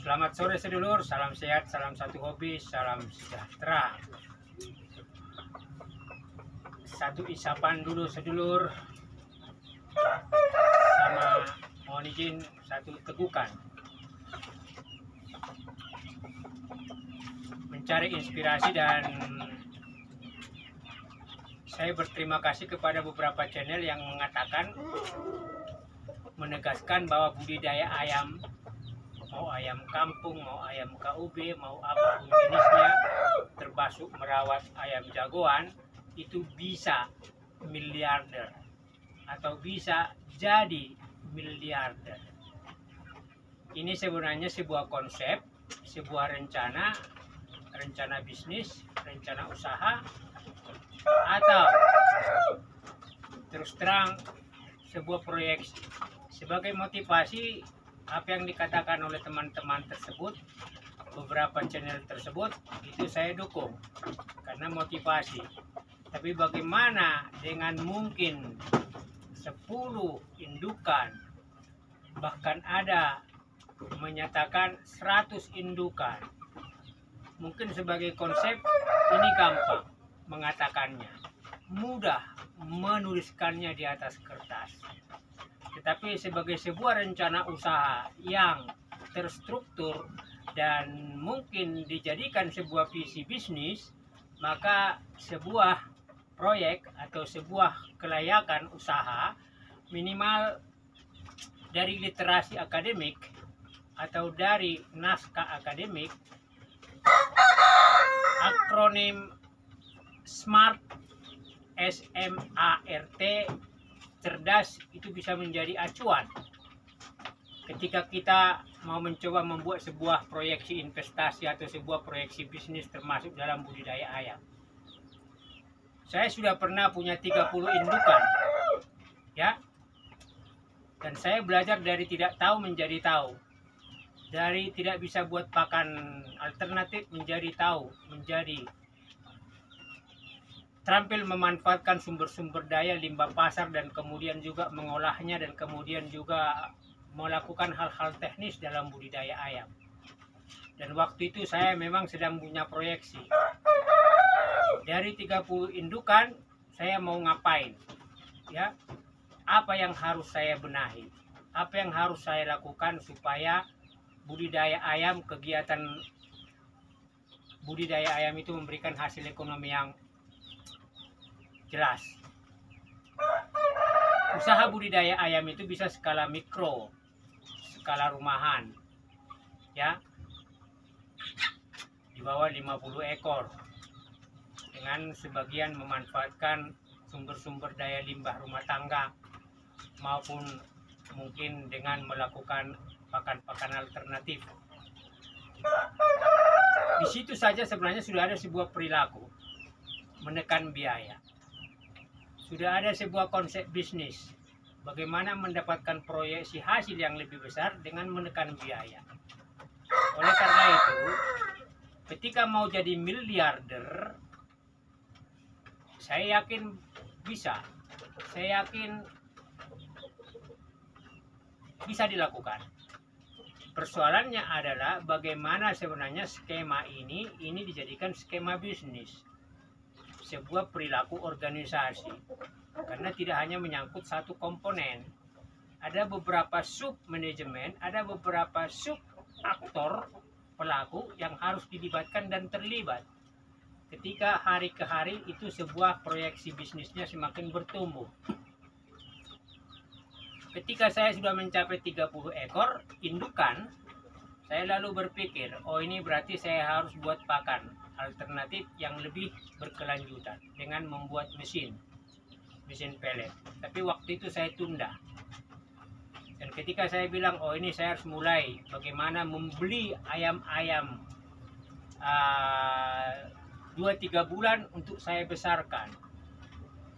Selamat sore sedulur, salam sehat, salam satu hobi, salam sejahtera. Satu isapan dulu sedulur, sama mohon izin satu tegukan. Mencari inspirasi, dan saya berterima kasih kepada beberapa channel yang mengatakan, menegaskan bahwa budidaya ayam, mau ayam kampung, mau ayam KUB, mau apapun jenisnya, termasuk merawat ayam jagoan, itu bisa miliarder atau bisa jadi miliarder. Ini sebenarnya sebuah konsep, sebuah rencana bisnis, rencana usaha, atau terus terang sebuah proyeksi. Sebagai motivasi, apa yang dikatakan oleh teman-teman tersebut, beberapa channel tersebut, itu saya dukung karena motivasi. Tapi bagaimana dengan mungkin 10 indukan, bahkan ada menyatakan 100 indukan? Mungkin sebagai konsep ini gampang mengatakannya, mudah menuliskannya di atas kertas. Tetapi sebagai sebuah rencana usaha yang terstruktur dan mungkin dijadikan sebuah visi bisnis, maka sebuah proyek atau sebuah kelayakan usaha minimal dari literasi akademik atau dari naskah akademik, akronim SMART, SMART, cerdas, itu bisa menjadi acuan ketika kita mau mencoba membuat sebuah proyeksi investasi atau sebuah proyeksi bisnis termasuk dalam budidaya ayam. Saya sudah pernah punya 30 indukan, ya, dan saya belajar dari tidak tahu menjadi tahu, dari tidak bisa buat pakan alternatif menjadi tahu, menjadi terampil memanfaatkan sumber-sumber daya limbah pasar, dan kemudian juga mengolahnya, dan kemudian juga melakukan hal-hal teknis dalam budidaya ayam. Dan waktu itu saya memang sedang punya proyeksi. Dari 30 indukan, saya mau ngapain? Ya, apa yang harus saya benahi? Apa yang harus saya lakukan supaya budidaya ayam, kegiatan budidaya ayam itu memberikan hasil ekonomi yang jelas. Usaha budidaya ayam itu bisa skala mikro, skala rumahan, ya, di bawah 50 ekor, dengan sebagian memanfaatkan sumber-sumber daya limbah rumah tangga, maupun mungkin dengan melakukan pakan-pakan alternatif. Di situ saja sebenarnya sudah ada sebuah perilaku menekan biaya. Sudah ada sebuah konsep bisnis, bagaimana mendapatkan proyeksi hasil yang lebih besar dengan menekan biaya. Oleh karena itu, ketika mau jadi miliarder, saya yakin bisa. Saya yakin bisa dilakukan. Persoalannya adalah bagaimana sebenarnya skema ini dijadikan skema bisnis, sebuah perilaku organisasi, karena tidak hanya menyangkut satu komponen, ada beberapa sub manajemen, ada beberapa sub aktor pelaku yang harus dilibatkan dan terlibat. Ketika hari ke hari itu sebuah proyeksi bisnisnya semakin bertumbuh. Ketika saya sudah mencapai 30 ekor indukan, saya lalu berpikir, oh ini berarti saya harus buat pakan alternatif yang lebih berkelanjutan dengan membuat mesin pellet. Tapi waktu itu saya tunda. Dan ketika saya bilang, oh ini saya harus mulai bagaimana membeli ayam-ayam 2-3 bulan untuk saya besarkan.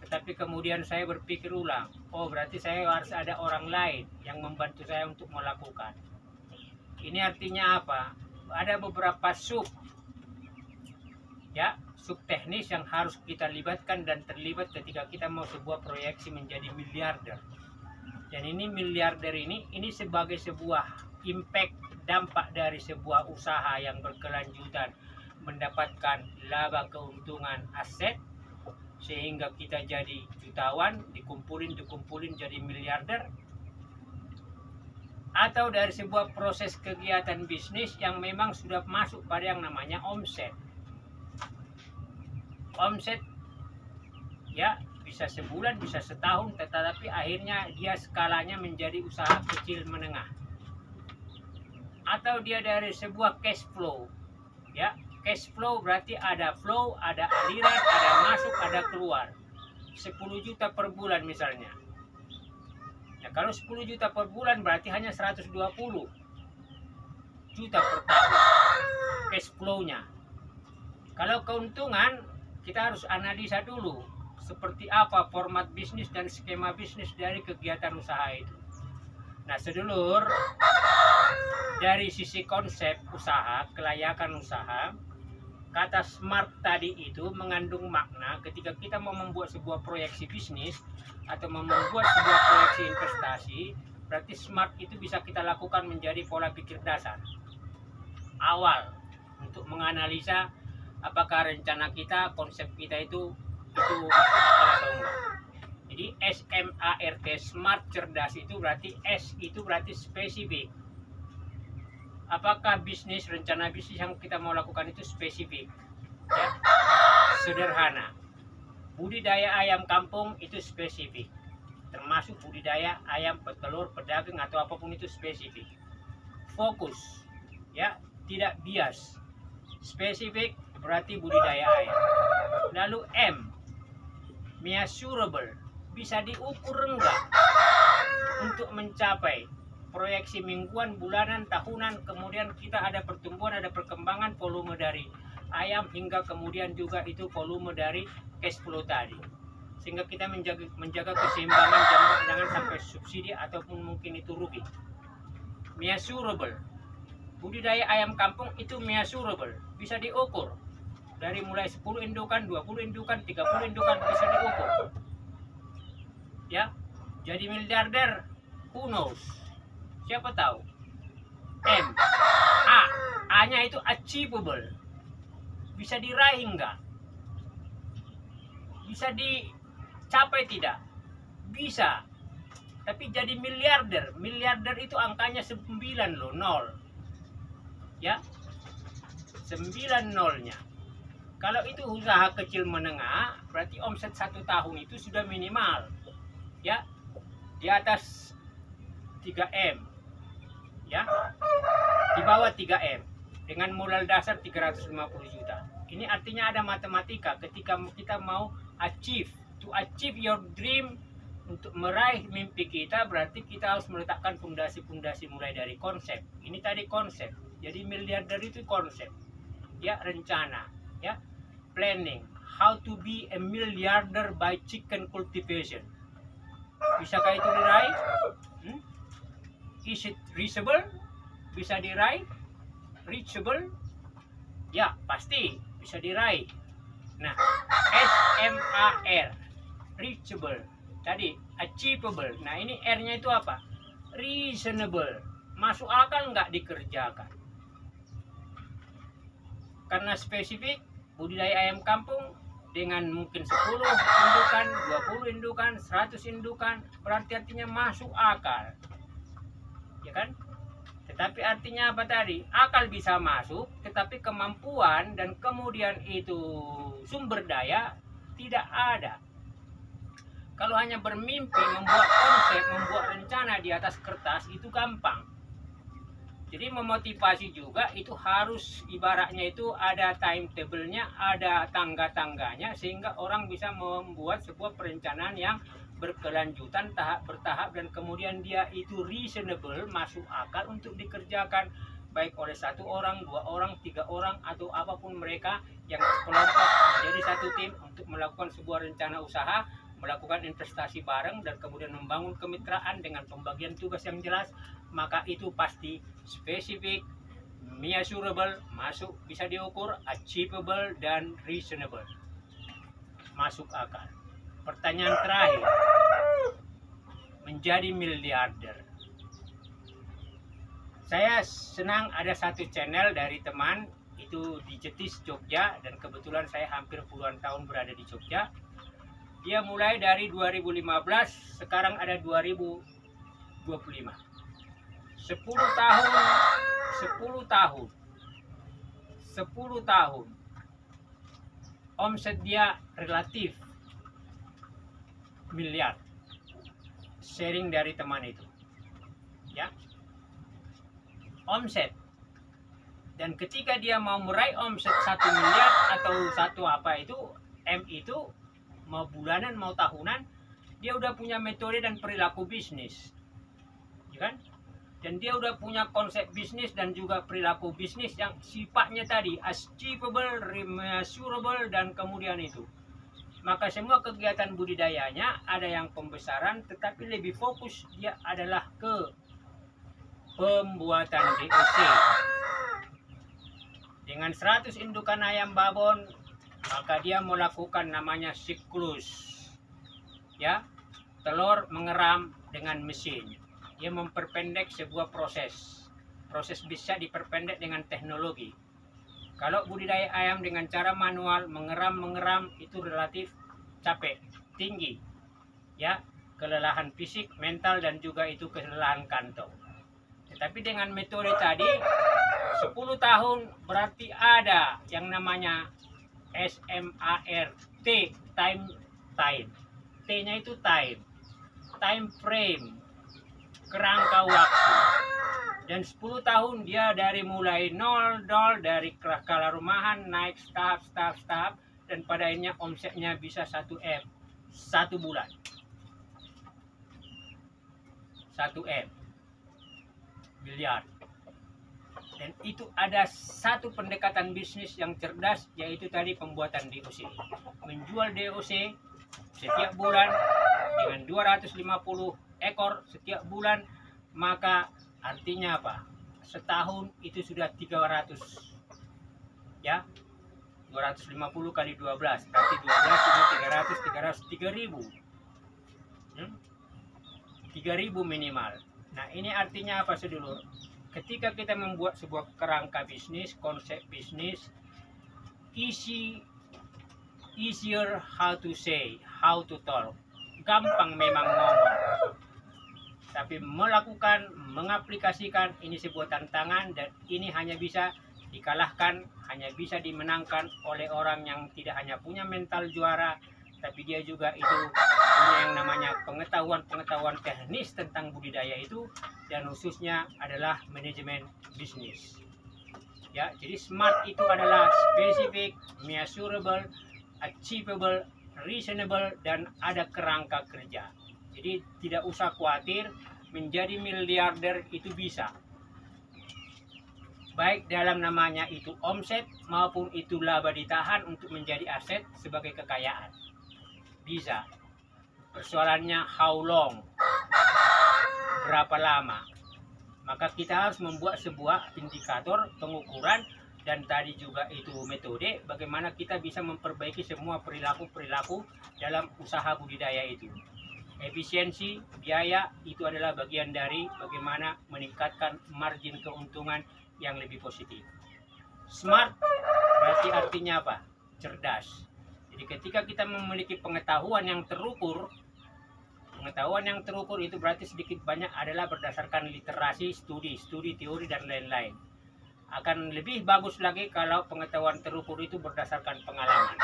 Tetapi kemudian saya berpikir ulang, oh berarti saya harus ada orang lain yang membantu saya untuk melakukan. Ini artinya apa? Ada beberapa sub ya, subteknis yang harus kita libatkan dan terlibat ketika kita mau sebuah proyeksi menjadi miliarder. Dan ini miliarder ini sebagai sebuah impact, dampak dari sebuah usaha yang berkelanjutan mendapatkan laba keuntungan aset sehingga kita jadi jutawan, dikumpulin jadi miliarder, atau dari sebuah proses kegiatan bisnis yang memang sudah masuk pada yang namanya omset. Omset ya bisa sebulan, bisa setahun, tetapi akhirnya dia skalanya menjadi usaha kecil menengah. Atau dia dari sebuah cash flow. Ya, cash flow berarti ada flow, ada aliran, ada masuk, ada keluar. 10 juta per bulan misalnya. Ya, kalau 10 juta per bulan berarti hanya 120 juta per tahun cash flow-nya. Kalau keuntungan, kita harus analisa dulu seperti apa format bisnis dan skema bisnis dari kegiatan usaha itu. Nah, sedulur, dari sisi konsep usaha, kelayakan usaha, kata smart tadi itu mengandung makna ketika kita mau membuat sebuah proyeksi bisnis atau membuat sebuah proyeksi investasi. Berarti smart itu bisa kita lakukan menjadi pola pikir dasar awal untuk menganalisa apakah rencana kita, konsep kita itu masuk akal atau enggak. Jadi SMART, smart, cerdas, itu berarti S itu berarti spesifik. Apakah bisnis, rencana bisnis yang kita mau lakukan itu spesifik, ya, sederhana. Budidaya ayam kampung itu spesifik, termasuk budidaya ayam petelur, pedagang atau apapun itu spesifik. Fokus, ya, tidak bias. Spesifik berarti budidaya ayam. Lalu M, measurable, bisa diukur enggak untuk mencapai proyeksi mingguan, bulanan, tahunan, kemudian kita ada pertumbuhan, ada perkembangan volume dari ayam, hingga kemudian juga itu volume dari cash flow tadi, sehingga kita menjaga keseimbangan, jangan sampai subsidi ataupun mungkin itu rugi. Measurable, budidaya ayam kampung itu measurable, bisa diukur dari mulai 10 indukan, 20 indukan, 30 indukan, bisa diukur. Ya, jadi miliarder, who knows? Siapa tahu. M, A-nya itu achievable, bisa diraih enggak? Bisa dicapai tidak? Bisa. Tapi jadi miliarder. Miliarder itu angkanya 9 loh, 0. Ya, 9 nolnya. Kalau itu usaha kecil menengah, berarti omset 1 tahun itu sudah minimal, ya, di atas 3M, ya, di bawah 3M dengan modal dasar 350 juta. Ini artinya ada matematika ketika kita mau achieve your dream, untuk meraih mimpi kita, berarti kita harus meletakkan fondasi-fondasi mulai dari konsep. Ini tadi konsep. Jadi miliarder itu konsep, ya, rencana, ya, planning. How to be a milliarder by chicken cultivation. Bisakah itu diraih? Is it reachable? Bisa diraih? Reachable? Ya, pasti bisa diraih. Nah, SMAR, reachable. Tadi achievable. Nah, ini R-nya itu apa? Reasonable. Masuk akal nggak dikerjakan? Karena spesifik, budidaya ayam kampung dengan mungkin 10 indukan, 20 indukan, 100 indukan, berarti artinya masuk akal. Ya kan? Tetapi artinya apa tadi? Akal bisa masuk, tetapi kemampuan dan kemudian itu sumber daya tidak ada. Kalau hanya bermimpi, membuat konsep, membuat rencana di atas kertas itu gampang. Jadi memotivasi juga itu harus ibaratnya itu ada timetable-nya, ada tangga-tangganya, sehingga orang bisa membuat sebuah perencanaan yang berkelanjutan, tahap bertahap, dan kemudian dia itu reasonable, masuk akal untuk dikerjakan baik oleh 1 orang, 2 orang, 3 orang, atau apapun mereka yang berkelompok menjadi satu tim untuk melakukan sebuah rencana usaha, melakukan investasi bareng, dan kemudian membangun kemitraan dengan pembagian tugas yang jelas. Maka itu pasti spesifik, measurable, masuk bisa diukur, achievable dan reasonable, masuk akal. Pertanyaan terakhir, menjadi miliarder. Saya senang ada satu channel dari teman itu di Jetis, Jogja, dan kebetulan saya hampir puluhan tahun berada di Jogja. Dia mulai dari 2015, sekarang ada 2025. 10 tahun omset dia relatif miliar, sharing dari teman itu ya, omset. Dan ketika dia mau meraih omset 1 miliar atau satu apa itu M itu, mau bulanan mau tahunan, dia udah punya metode dan perilaku bisnis ya kan, dan dia udah punya konsep bisnis dan juga perilaku bisnis yang sifatnya tadi achievable, measurable, dan kemudian itu. Maka semua kegiatan budidayanya ada yang pembesaran, tetapi lebih fokus dia adalah ke pembuatan DOC. Dengan 100 indukan ayam babon, maka dia melakukan namanya siklus. Ya, telur mengeram dengan mesin. Dia memperpendek sebuah proses. Proses bisa diperpendek dengan teknologi. Kalau budidaya ayam dengan cara manual, mengeram itu relatif capek, tinggi. Ya, kelelahan fisik, mental, dan juga itu kelelahan kantong. Tetapi dengan metode tadi 10 tahun berarti ada yang namanya SMART, time. T-nya itu time frame, kerangka waktu. Dan 10 tahun dia dari mulai nol dari skala rumahan naik tahap, dan pada akhirnya omsetnya bisa 1M 1 bulan. 1M miliar. Dan itu ada satu pendekatan bisnis yang cerdas, yaitu tadi pembuatan DOC. Menjual DOC setiap bulan dengan 250 ekor setiap bulan, maka artinya apa? Setahun itu sudah 300. Ya. 250 kali 12, berarti 12 itu 300, 3.000 minimal. Nah, ini artinya apa, sedulur? Ketika kita membuat sebuah kerangka bisnis, konsep bisnis, easier how to say, how to talk. Gampang memang ngomong, tapi melakukan, mengaplikasikan ini sebuah tantangan, dan ini hanya bisa dikalahkan, hanya bisa dimenangkan oleh orang yang tidak hanya punya mental juara, tapi dia juga itu punya yang namanya pengetahuan teknis tentang budidaya itu, dan khususnya adalah manajemen bisnis. Ya, jadi SMART itu adalah specific, measurable, achievable, reasonable, dan ada kerangka kerja. Jadi tidak usah khawatir, menjadi miliarder itu bisa. Baik dalam namanya itu omset maupun itu laba ditahan untuk menjadi aset sebagai kekayaan. Bisa. Persoalannya how long, berapa lama. Maka kita harus membuat sebuah indikator pengukuran, dan tadi juga itu metode bagaimana kita bisa memperbaiki semua perilaku dalam usaha budidaya itu. Efisiensi, biaya itu adalah bagian dari bagaimana meningkatkan margin keuntungan yang lebih positif. Smart berarti artinya apa? Cerdas. Jadi ketika kita memiliki pengetahuan yang terukur itu berarti sedikit banyak adalah berdasarkan literasi, studi teori, dan lain-lain. Akan lebih bagus lagi kalau pengetahuan terukur itu berdasarkan pengalaman.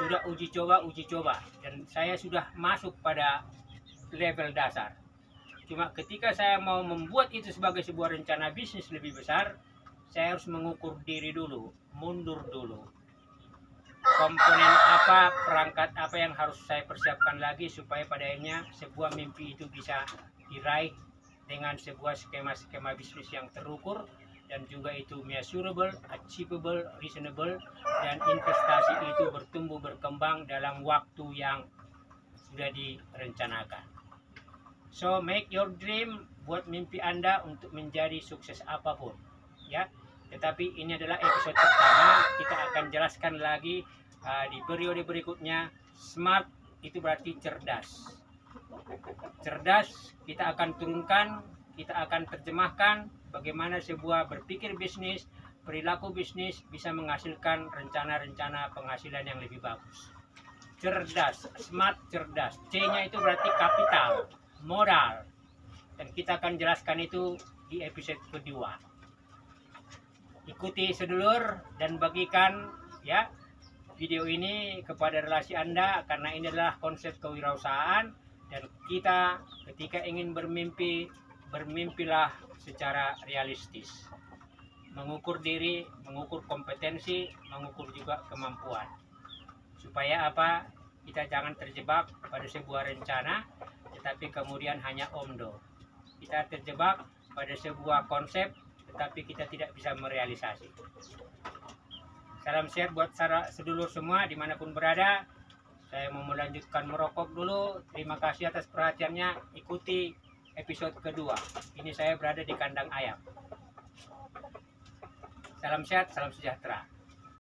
Sudah uji coba, dan saya sudah masuk pada level dasar. Cuma ketika saya mau membuat itu sebagai sebuah rencana bisnis lebih besar, saya harus mengukur diri dulu, mundur dulu. Komponen apa, perangkat apa yang harus saya persiapkan lagi supaya pada akhirnya sebuah mimpi itu bisa diraih dengan sebuah skema bisnis yang terukur, dan juga itu measurable, achievable, reasonable, dan investasi itu bertumbuh berkembang dalam waktu yang sudah direncanakan. So make your dream, buat mimpi Anda untuk menjadi sukses apapun, ya. Tetapi ini adalah episode pertama, kita akan jelaskan lagi di periode berikutnya. Smart itu berarti cerdas. Cerdas kita akan turunkan, kita akan terjemahkan bagaimana sebuah berpikir bisnis, perilaku bisnis bisa menghasilkan rencana-rencana penghasilan yang lebih bagus. Cerdas, smart, cerdas. C-nya itu berarti kapital, modal. Dan kita akan jelaskan itu di episode kedua. Ikuti sedulur dan bagikan ya video ini kepada relasi Anda, karena ini adalah konsep kewirausahaan. Dan kita ketika ingin bermimpi, bermimpilah secara realistis. Mengukur diri, mengukur kompetensi, mengukur juga kemampuan. Supaya apa? Kita jangan terjebak pada sebuah rencana, tetapi kemudian hanya omdo. Kita terjebak pada sebuah konsep, tetapi kita tidak bisa merealisasi. Salam sehat buat sedulur semua dimanapun berada. Saya mau melanjutkan merokok dulu. Terima kasih atas perhatiannya. Ikuti episode kedua. Ini saya berada di kandang ayam. Salam sehat, salam sejahtera.